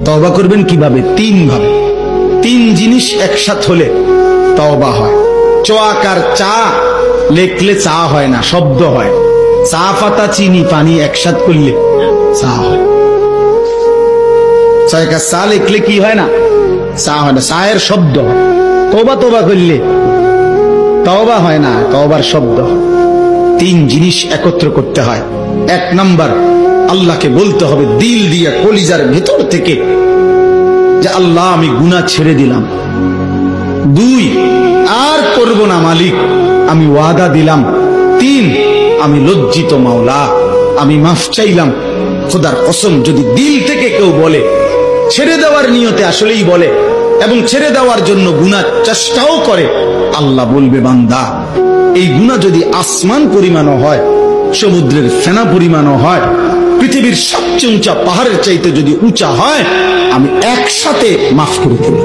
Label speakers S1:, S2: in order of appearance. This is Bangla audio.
S1: তওবা করবেন কিভাবে? তিন ভাবে। তিন জিনিস একসাথ হলে তওবা হয়। চোয়াকার চা লেখলে চা হয় না, শব্দ হয়। চা পাতা চিনি পানি একসাথ করলে চা হয়। চয়কার চা লেখলে কি হয় না? চা হয় না, চায়ের শব্দ হয়। তওবা তওবা করলে তওবা হয় না, তওবার শব্দ হয়। তিন জিনিস একত্র করতে হয়। এক নাম্বার, আল্লাহকে বলতে হবে দিল দিয়ে কলিজার ভেতর থেকে যে আল্লাহ আমি গুনাহ ছেড়ে দিলাম। দুই, আর করব না মালিক, আমি ওয়াদা দিলাম। তিন, আমি লজ্জিত মাওলা, আমি মাফ চাইলাম। খোদার কসম, যদি দিল থেকে কেউ বলে, ছেড়ে দেওয়ার নিয়তে আসলেই বলে এবং ছেড়ে দেওয়ার জন্য গুনাহ চেষ্টাও করে, আল্লাহ বলবে বান্দা এই গুনাহ যদি আসমান পরিমাণও হয়, সমুদ্রের ফেনা পরিমাণও হয়, পৃথিবীর সবচেয়ে উঁচা পাহাড়ের চাইতে যদি উঁচা হয়, আমি একসাথে মাফ করে দেব।